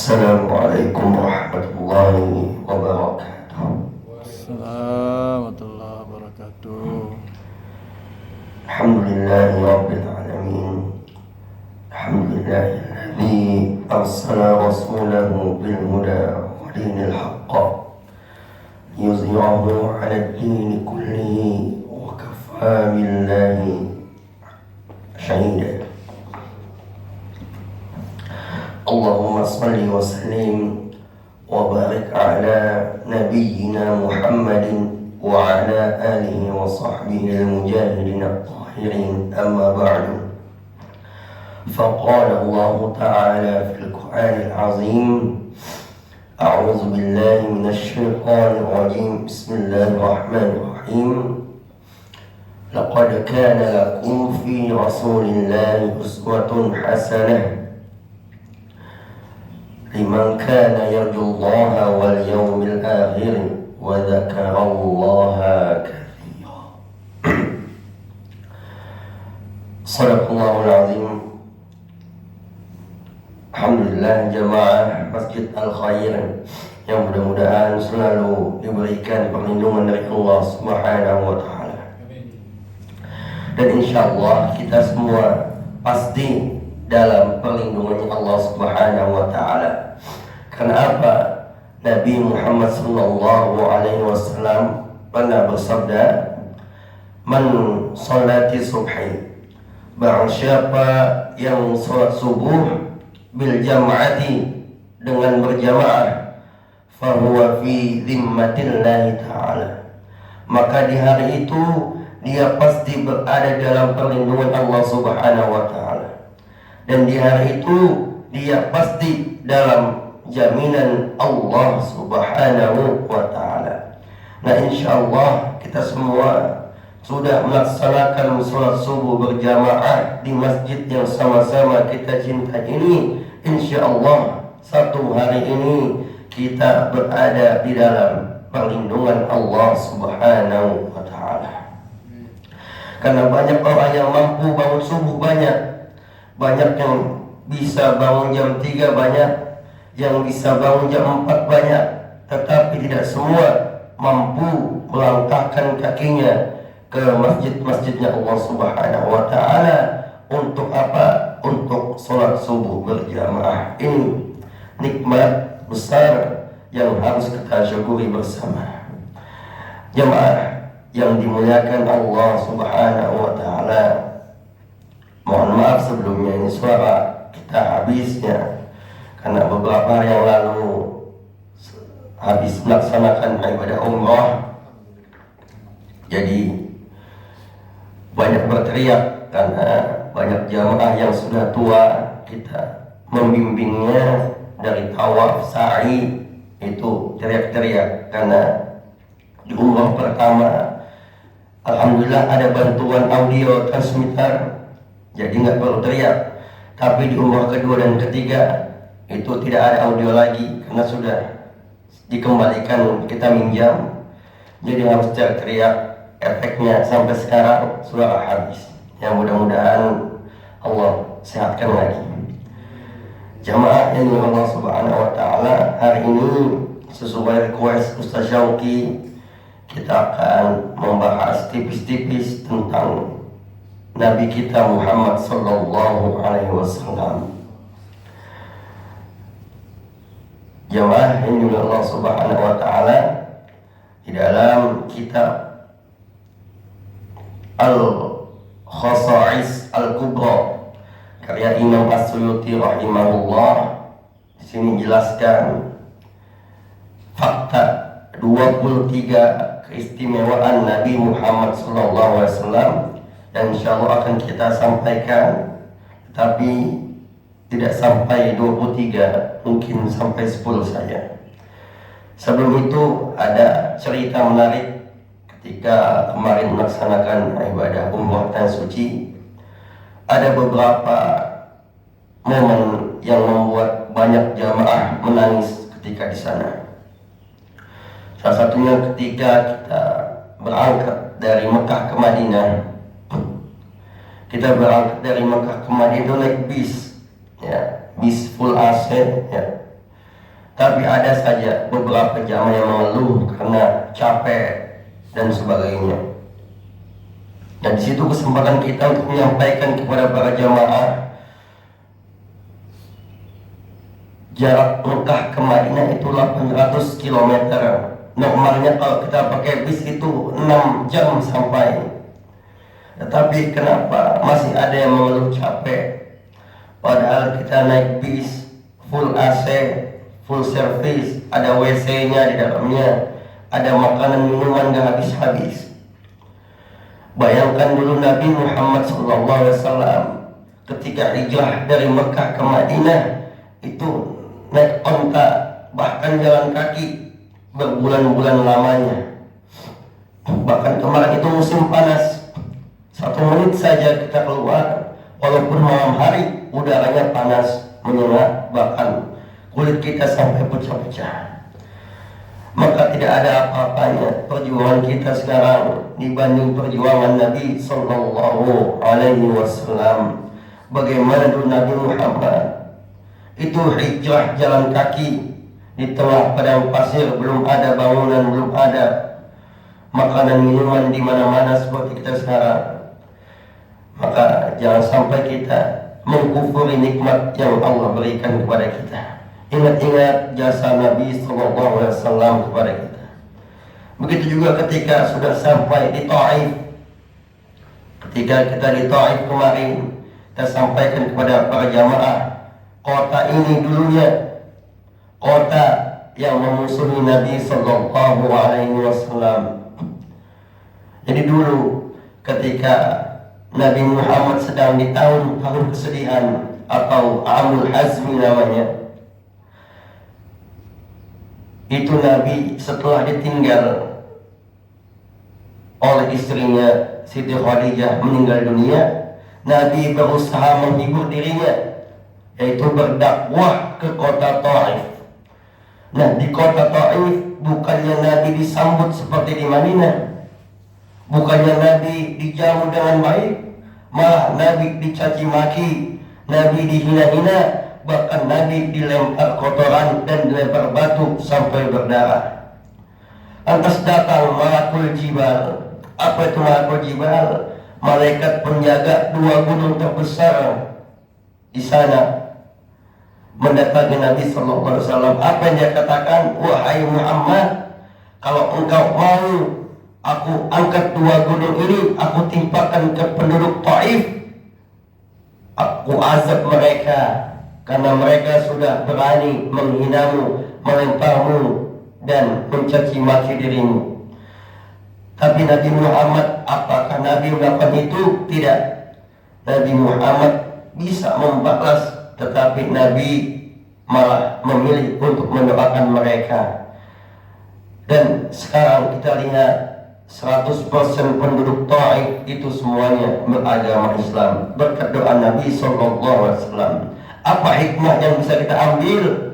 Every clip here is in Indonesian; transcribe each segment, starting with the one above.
Assalamualaikum warahmatullahi wabarakatuh. Assalamualaikum warahmatullahi wabarakatuh. Alhamdulillahi rabbil alamin. Alhamdulillahilladzi arsala rasulahu bil huda wa dinil haqq yuzhirahu 'ala ad-din kullihi wa kafaa billahi shahida. Allahumma salli wa sallim wa barik ala nabiyyina Muhammadin wa ala alihi wa sahbihi al-mujahidin at-tahirin, amma ba'du. Faqala Allah ta'ala fil Qur'an al-azim, a'udzu billahi minasy syaithanir rajim, bismillahir rahmanir rahim. Laqad kana lakum fi rasulillahi uswatun hasanah liman kana yarjullaha wal yawmil akhir wa dzakarallaha katsira. Shadaqallahul azim. Alhamdulillah jamaah Masjid Al-Khair yang mudah-mudahan selalu diberikan perlindungan dari Allah Subhanahu wa taala. Dan insyaallah kita semua pasti dalam perlindungannya Allah Subhanahu wa taala. Karena apa? Nabi Muhammad sallallahu alaihi wasallam pernah bersabda, "Man sholati subhi," barang siapa yang salat subuh bil jam'ati, dengan berjamaah, fahuwa fi zimmatillahi ta'ala, maka di hari itu dia pasti berada dalam perlindungan Allah Subhanahu wa taala. Dan di hari itu dia pasti dalam jaminan Allah Subhanahu wa ta'ala. Nah, insyaallah kita semua sudah melaksanakan sholat subuh berjamaah di masjid yang sama-sama kita cinta ini. Insyaallah satu hari ini kita berada di dalam perlindungan Allah Subhanahu wa ta'ala. Karena banyak orang yang mampu bangun subuh, banyak yang bisa bangun jam 3, banyak yang bisa bangun jam 4, banyak, tetapi tidak semua mampu melangkahkan kakinya ke masjid-masjidnya Allah Subhanahu wa ta'ala. Untuk apa? Untuk sholat subuh berjamaah. Ini nikmat besar yang harus kita syukuri bersama. Jamaah yang dimuliakan Allah Subhanahu wa ta'ala, mohon maaf sebelumnya, ini suara kita habisnya karena beberapa hari yang lalu habis melaksanakan ibadah umrah. Jadi banyak berteriak karena banyak jamaah yang sudah tua. Kita membimbingnya dari tawaf, sa'i, itu teriak-teriak karena di umrah pertama alhamdulillah ada bantuan audio transmitter, jadi nggak perlu teriak. Tapi di umrah kedua dan ketiga itu tidak ada audio lagi karena sudah dikembalikan, kita minjam, jadi harus teriak. Efeknya sampai sekarang sudah habis. Yang mudah-mudahan Allah sehatkan lagi. Jamaah yang dimiliki Allah Subhanahu wa ta'ala, hari ini sesuai request Ustaz Syauqi, kita akan membahas tipis-tipis tentang Nabi kita Muhammad sallallahu alaihi wasallam. Jamaah yang dimiliki Allah Subhanahu wa ta'ala, di dalam kitab Al-Khasa'is Al-Kubra karya Imam As-Suyuti rahimahullah, di sini jelaskan fakta 23 keistimewaan Nabi Muhammad SAW, dan insyaallah akan kita sampaikan, tapi tidak sampai 23, mungkin sampai 10 saja. Sebelum itu ada cerita menarik. Ketika kemarin melaksanakan ibadah umrah dan suci, ada beberapa momen yang membuat banyak jamaah menangis ketika di sana. Salah satunya ketika kita berangkat dari Mekah ke Madinah. Kita berangkat dari Mekah ke Madinah itu naik bis, ya, bis full AC, ya. Tapi ada saja beberapa jamaah yang mengeluh karena capek dan sebagainya. Dan di situ kesempatan kita untuk menyampaikan kepada para jamaah, jarak Mekah ke Madinah itu 800 km. Normalnya kalau kita pakai bis itu 6 jam sampai. Tetapi kenapa masih ada yang mengeluh capek? Padahal kita naik bis full AC, full service, ada WC-nya di dalamnya, ada makanan minuman gak habis-habis. Bayangkan dulu Nabi Muhammad SAW ketika hijrah dari Mekah ke Madinah itu naik onta, bahkan jalan kaki berbulan-bulan lamanya. Bahkan kemarin itu musim panas, 1 menit saja kita keluar, walaupun malam hari udaranya panas menyengat, bahkan kulit kita sampai pecah-pecah. Maka tidak ada apa-apanya perjuangan kita sekarang dibanding perjuangan Nabi Sallallahu Alaihi Wasallam. Bagaimana dulu Nabi Muhammad itu hijrah jalan kaki di tengah padang pasir, belum ada bangunan, belum ada makanan minuman di mana-mana seperti kita sekarang. Maka jangan sampai kita mengkufuri nikmat yang Allah berikan kepada kita. Ingat-ingat jasa Nabi SAW kepada kita. Begitu juga ketika sudah sampai di Taif. Ketika kita di Taif kemarin, kita sampaikan kepada para jamaah, kota ini dulunya kota yang memusuhi Nabi SAW. Jadi dulu ketika Nabi Muhammad sedang di tahun kesedihan atau Amul Hazmi namanya, itu Nabi setelah ditinggal oleh istrinya Siti Khadijah meninggal dunia, Nabi berusaha menghibur dirinya, yaitu berdakwah ke kota Taif. Nah, di kota Taif bukannya Nabi disambut seperti di Madinah, bukannya Nabi dijamu dengan baik, malah Nabi dicaci maki, Nabi dihina-hina, bahkan Nabi dilempar kotoran dan dilempar batu sampai berdarah. Lantas datang Malakul Jibal. Apa itu Malakul Jibal? Malaikat penjaga 2 gunung terbesar di sana mendatangi Nabi SAW. Apa yang dia katakan? Wahai Muhammad, kalau engkau mau aku angkat 2 gunung ini, aku timpakan ke penduduk Taif, aku azab mereka karena mereka sudah berani menghinamu, melemparmu, dan mencaci maki dirimu. Tapi Nabi Muhammad, apakah Nabi melakukan itu? Tidak. Nabi Muhammad bisa membalas, tetapi Nabi malah memilih untuk mendoakan mereka. Dan sekarang kita lihat 100% penduduk Taif itu semuanya beragama Islam berkat doa Nabi SAW. Apa hikmah yang bisa kita ambil?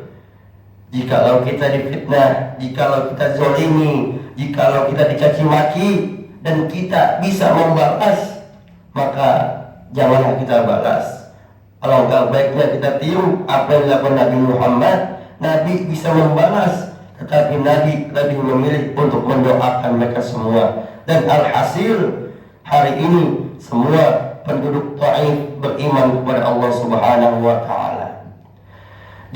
Jikalau kita difitnah, jikalau kita zolimi, jikalau kita dicaci maki, dan kita bisa membalas, maka janganlah kita balas. Alangkah baiknya kita tiru apa yang dilakukan Nabi Muhammad. Nabi bisa membalas, tetapi Nabi lebih memilih untuk mendoakan mereka semua. Dan alhasil hari ini semua penduduk Taif beriman kepada Allah Subhanahu wa Ta'ala.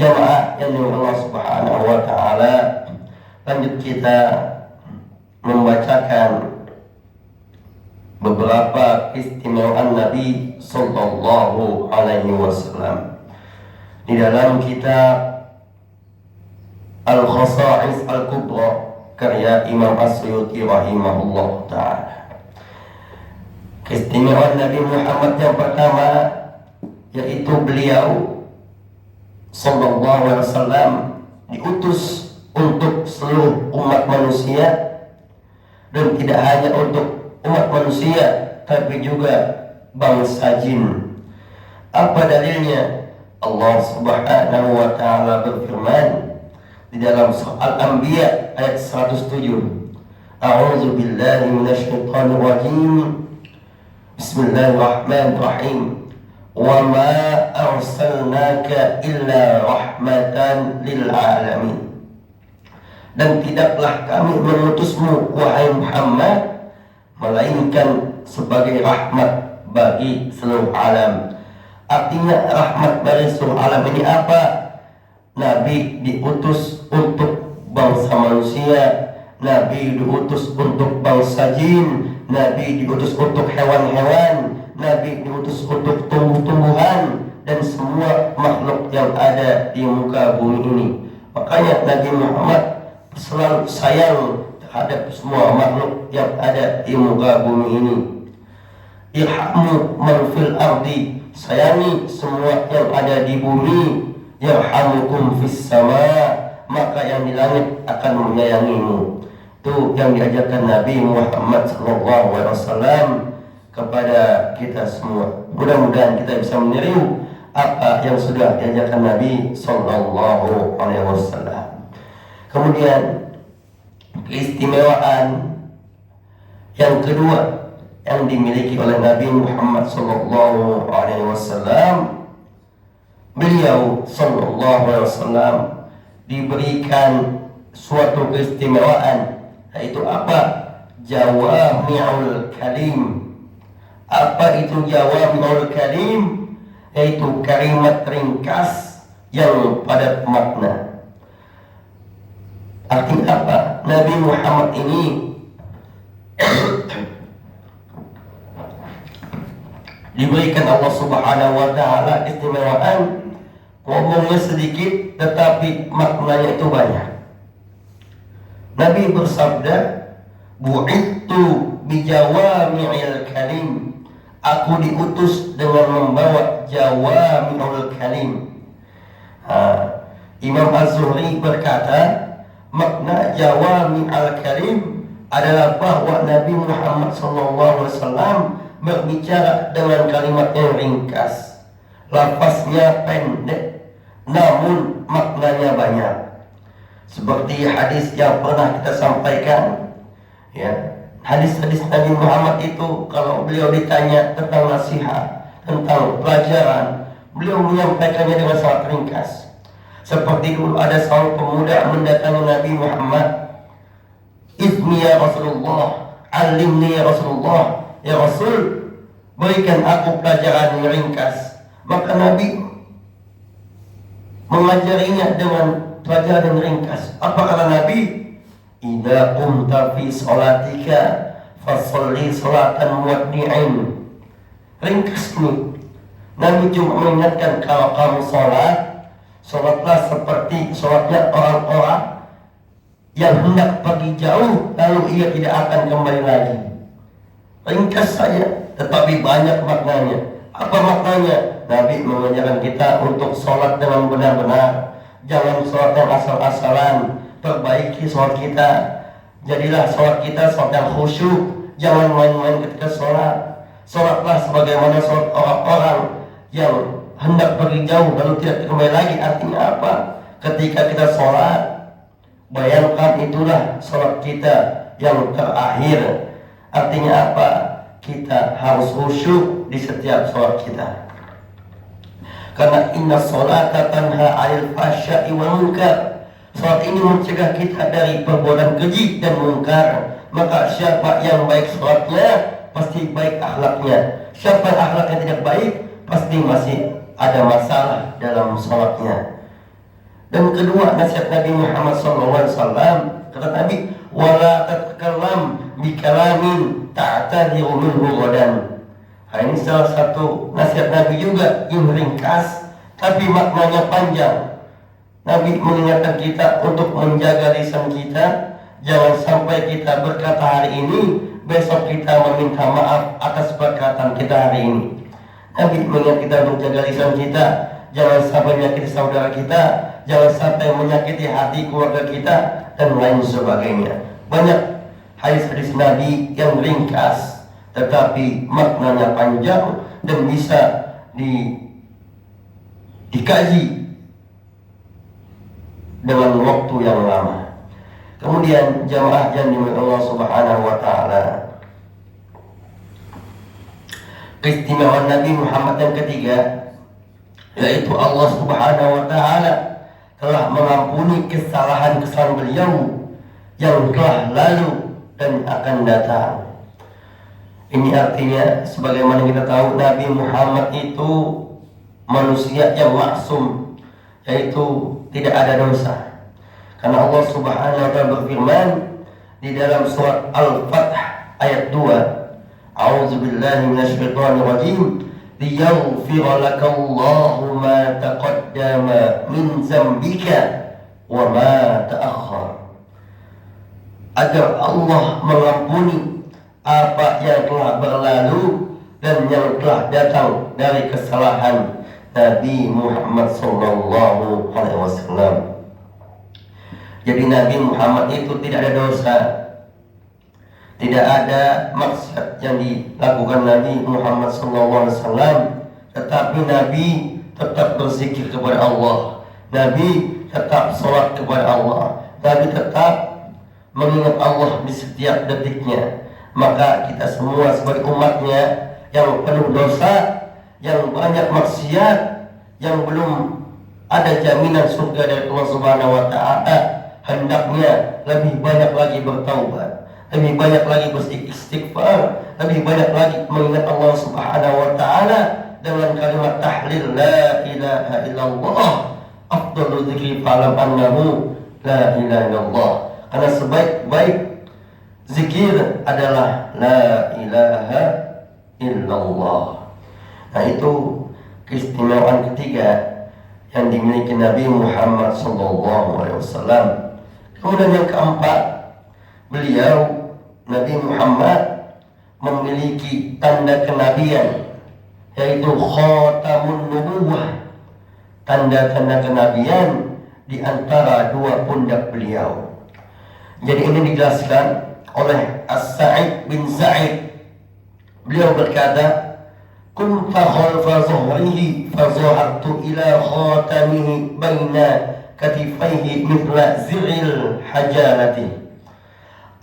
Jamaah yang dimuliakan Allah Subhanahu wa Ta'ala, lanjut kita membacakan beberapa keistimewaan Nabi Sallallahu Alaihi Wasallam di dalam kitab Al-Khasa'is Al-Kubra karya Imam As-Suyuti rahimahullah ta'ala. Keistimewaan Nabi Muhammad yang pertama yaitu beliau Sallallahu Alaihi Wasallam diutus untuk seluruh umat manusia, dan tidak hanya untuk umat manusia tapi juga bangsa jin. Apa dalilnya? Allah Subhanahu wa Ta'ala berfirman di dalam surah Al-Anbiya ayat 107. A'udzu billahi minasyaitonir rajim. Bismillahirrahmanirrahim. Wa ma arsalnaka illa rahmatan lil alamin. Dan tidaklah kami mengutusmu wahai Muhammad melainkan sebagai rahmat bagi seluruh alam. Artinya rahmat bagi seluruh alam ini apa? Nabi diutus untuk bangsa manusia, Nabi diutus untuk bangsa jin, Nabi diutus untuk hewan-hewan, Nabi diutus untuk tumbuh-tumbuhan dan semua makhluk yang ada di muka bumi ini. Makanya Nabi Muhammad selalu sayang terhadap semua makhluk yang ada di muka bumi ini. Irhamu man fil ardi, sayangi semua yang ada di bumi. Yarhamukum fis sama, maka yang di langit akan menyayangimu. Itu yang diajarkan Nabi Muhammad SAW kepada kita semua. Mudah-mudahan kita bisa meniru apa yang sudah diajarkan Nabi SAW. Kemudian keistimewaan yang kedua yang dimiliki oleh Nabi Muhammad SAW, beliau SAW diberikan suatu keistimewaan, yaitu apa? Jawami'ul kalim. Apa itu jawami'ul kalim? Yaitu kalimat ringkas yang padat makna. Artinya apa? Nabi Muhammad ini diberikan Allah Subhanahu wa Ta'ala istimewaan, ngomongnya sedikit tetapi maknanya itu banyak. Nabi bersabda, bu'ittu bijawami'il kalim, aku diutus dengan membawa jawami'ul kalim. Imam Az-Zuhri berkata, makna jawami'ul kalim adalah bahwa Nabi Muhammad SAW berbicara dengan kalimat yang ringkas, lafaznya pendek, namun maknanya banyak. Seperti hadis yang pernah kita sampaikan, ya, hadis-hadis Nabi Muhammad itu kalau beliau ditanya tentang nasihat, tentang pelajaran, beliau menyampaikannya dengan sangat ringkas. Seperti dulu ada seorang pemuda mendatangi Nabi Muhammad, "Idni ya Rasulullah, alimni ya Rasulullah, ya Rasul, berikan aku pelajaran yang ringkas." Maka Nabi mengajarinya dengan pelajaran yang ringkas. Apa kata Nabi? "Idza qumta fi sholatika fasholli sholatan muwaddi'in." Ringkas nih. Nabi cuma mengingatkan, kalau kamu sholatlah seperti sholatnya orang-orang yang hendak pergi jauh lalu ia tidak akan kembali lagi. Ringkas saja tetapi banyak maknanya. Apa maknanya? Nabi mengajarkan kita untuk sholat dengan benar-benar, jangan sholat yang asal-asalan. Perbaiki sholat kita, jadilah sholat kita sholat yang khusyuk, jangan main-main ketika sholat. Sholatlah sebagaimana sholat orang-orang yang hendak pergi jauh lalu tidak kembali lagi. Artinya apa? Ketika kita sholat, bayangkan itulah sholat kita yang terakhir. Artinya apa? Kita harus khusyuk di setiap sholat kita. Karena inna sholata tanha 'anil fahsya'i wal munkar. Sholat ini mencegah kita dari perbuatan keji dan mungkar. Maka siapa yang baik sholatnya, pasti baik akhlaknya. Siapa yang akhlaknya tidak baik, pasti masih ada masalah dalam sholatnya. Dan kedua, nasihat Nabi Muhammad SAW, kata Nabi, wala tatkallam bikalamin ta'tadiru minhu ghadan. Ini salah satu nasihat Nabi juga yang ringkas tapi maknanya panjang. Nabi mengingatkan kita untuk menjaga lisan kita, jangan sampai kita berkata hari ini, besok kita meminta maaf atas perkataan kita hari ini. Nabi mengingat kita menjaga lisan kita, jangan sampai menyakiti saudara kita, jangan sampai menyakiti hati keluarga kita, dan lain sebagainya. Banyak hadis-hadis Nabi yang ringkas tetapi maknanya panjang dan bisa dikaji dengan waktu yang lama. Kemudian jamaah yang dimuliakan Allah Subhanahu wa Ta'ala, keistimewaan Nabi Muhammad yang ketiga, yaitu Allah Subhanahu wa Ta'ala telah mengampuni kesalahan-kesalahan beliau yang telah lalu dan akan datang. Ini artinya sebagaimana kita tahu Nabi Muhammad itu manusia yang maksum, yaitu tidak ada dosa. Karena Allah Subhanahu wa taala berfirman di dalam surat Al-Fath ayat 2, A'udzu billahi minasyaitonir rajim, liyaghfira lakallahu ma taqaddama min dzambika wa ma ta'akhkhar. Agar Allah mengampuni apa yang telah berlalu dan yang telah datang dari kesalahan Nabi Muhammad sallallahu alaihi wasallam. Jadi Nabi Muhammad itu tidak ada dosa, tidak ada maksiat yang dilakukan Nabi Muhammad sallallahu alaihi wasallam, tetapi Nabi tetap berzikir kepada Allah, Nabi tetap sholat kepada Allah, Nabi tetap mengingat Allah di setiap detiknya. Maka kita semua sebagai umatnya yang penuh dosa, yang banyak maksiat, yang belum ada jaminan surga dari Allah Subhanahu wa taala, hendaknya lebih banyak lagi bertaubat, lebih banyak lagi beristighfar, lebih banyak lagi mengingat Allah Subhanahu wa taala dengan kalimat tahlil la ilaha illallah, afdalu dzikri fa'lam annahu la ilaha illallah. Karena sebaik-baik zikir adalah la ilaha illallah. Nah, itu keistimewaan ketiga yang dimiliki Nabi Muhammad SAW. Kemudian yang keempat, beliau Nabi Muhammad memiliki tanda kenabian, yaitu khatamun nubuwah, tanda-tanda kenabian di antara dua pundak beliau. Jadi ini dijelaskan oleh As-Sa'id bin Sa'id. Beliau berkata, kunta khalfa zuhrihi fazahartu ila khatamihi baina katifaihi mithla ziril hajalati.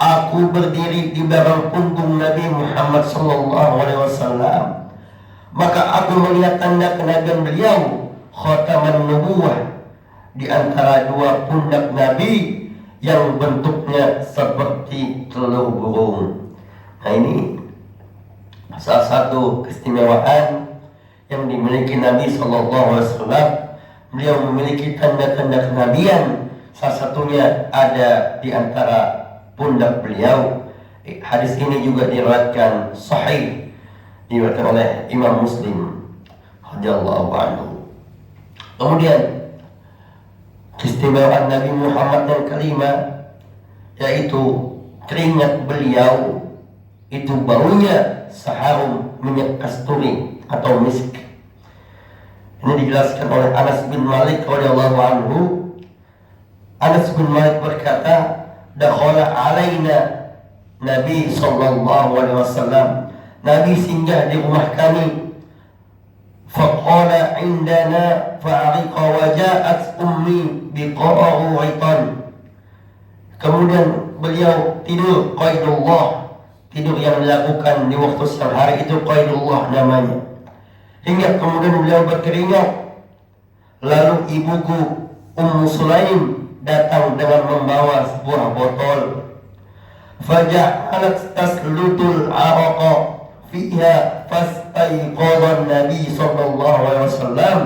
Aku berdiri di belakang punggung Nabi Muhammad sallallahu alaihi wasallam, maka aku melihat tanda kenabian beliau, khataman nubuwah, di antara dua pundak Nabi yang bentuknya seperti telur burung. Nah, ini salah satu keistimewaan yang dimiliki Nabi SAW. Beliau memiliki tanda-tanda kenabian, salah satunya ada di antara pundak beliau. Hadis ini juga diriwayatkan sahih, diriwayatkan oleh Imam Muslim radhiyallahu anhu. Kemudian keistimewaan Nabi Muhammad yang kelima, yaitu keringat beliau itu baunya seharum minyak kasturi atau misk. Ini dijelaskan oleh Anas bin Malik radhiyallahu anhu. Anas bin Malik berkata, dakhala alaina Nabi sallallahu alaihi wasallam, Nabi singgah di rumah kami. Faqala indana fa'ariqa wa ja'at ummi biqa'u'itan. Kemudian beliau tidur qaidullah, tidur yang dilakukan di waktu siang hari itu qaidullah namanya. Hingga kemudian beliau berkeringat. Lalu ibuku Ummu Sulaim datang dengan membawa sebuah botol. Faja'alat taslutul araqa fiha fastayqadha Nabi sallallahu alaihi wasallam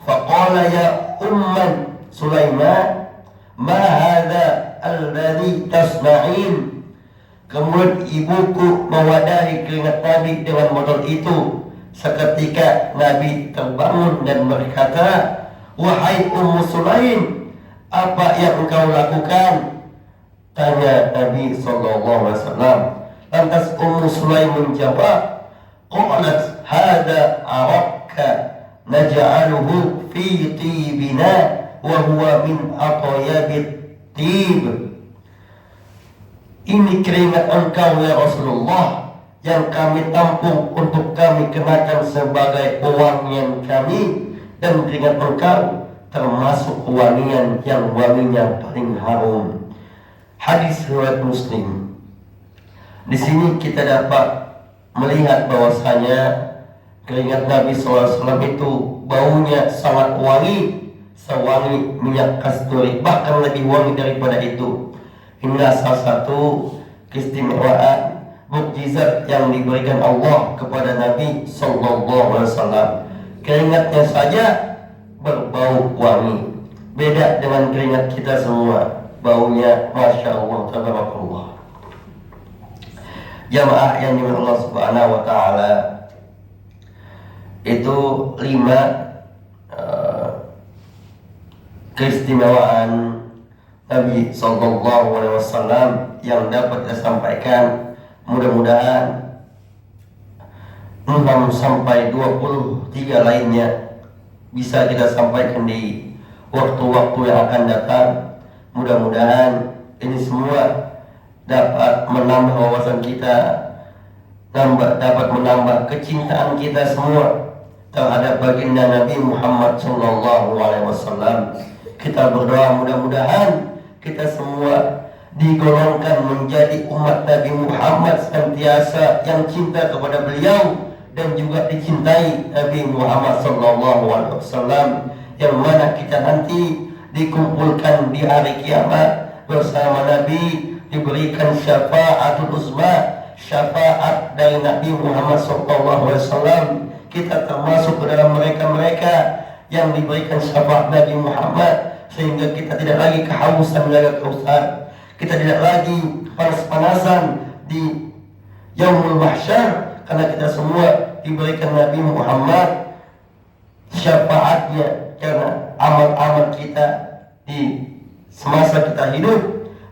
faqala ya umman Sulaiman ma hadha alladhi tasna'in. Kemudian ibuku mewadahi keringat Nabi dengan botol itu. Seketika Nabi terbangun dan berkata, wahai Ummu Sulaim, apa yang engkau lakukan? Tanya Nabi SAW. Lantas Ummu Sulaim menjawab, qalat hadha arakka naj'aluhu fi tibina wa huwa min atyabit tib. Ini keringat engkau ya Rasulullah, yang kami tampung untuk kami kenakan sebagai wangian kami, dan keringat engkau termasuk wangian yang wanginya paling harum. Hadis riwayat Muslim. Di sini kita dapat melihat bahwasanya keringat Nabi SAW itu baunya sangat wangi, sewangi minyak kasturi, bahkan lebih wangi daripada itu. Inilah salah satu keistimewaan mukjizat yang diberikan Allah kepada Nabi Sallallahu Alaihi Wasallam. Keringatnya saja berbau wangi, beda dengan keringat kita semua, baunya Masya Allah, tabarakallah. Jamaah yang dimiliki Allah Subhanahu Wa Taala, itu 5 keistimewaan Nabi Sallallahu Alaihi Wasallam yang dapat saya sampaikan. Mudah-mudahan 6 sampai 23 lainnya bisa kita sampaikan di waktu-waktu yang akan datang. Mudah-mudahan ini semua dapat menambah wawasan kita, dapat menambah kecintaan kita semua terhadap baginda Nabi Muhammad Sallallahu Alaihi Wasallam. Kita berdoa mudah-mudahan kita semua digolongkan menjadi umat Nabi Muhammad senantiasa yang cinta kepada beliau dan juga dicintai Nabi Muhammad Sallallahu Alaihi Wasallam, yang mana kita nanti dikumpulkan di hari kiamat bersama Nabi, diberikan syafaatul uzma, syafaat dari Nabi Muhammad Sallallahu Alaihi Wasallam. Kita termasuk ke dalam mereka-mereka yang diberikan syafaat Nabi Muhammad, sehingga kita tidak lagi kehausan menjaga kehausan, kita tidak lagi panas-panasan di Yaumul Mahsyar, karena kita semua diberikan Nabi Muhammad syafaatnya, karena amal-amal kita di semasa kita hidup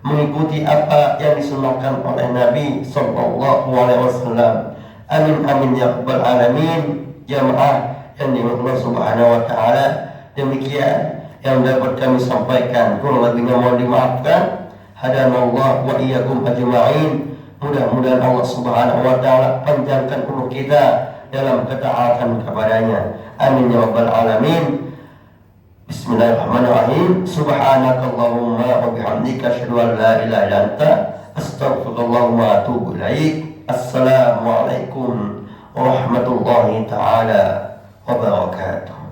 mengikuti apa yang disunahkan oleh Nabi Sallallahu Alaihi Wasallam. Amin amin ya rabbal alamin. Jamaah yang dimiliki Allah Subhanahu Wa Taala, demikian yang dapat kami sampaikan, kurang lebihnya mohon dimaafkan. Hadanallah wa iyyakum ajma'in. Mudah-mudahan Allah Subhanahu Wa Taala panjangkan umur kita dalam ketaatan kepadanya. Amin ya rabbal alamin. Bismillahirrahmanirrahim. Subhanakallahumma wa bihamdika asyhadu an la ilaha illa anta astaghfiruka wa atubu ilaik. Assalamualaikum warahmatullahi taala wabarakatuh.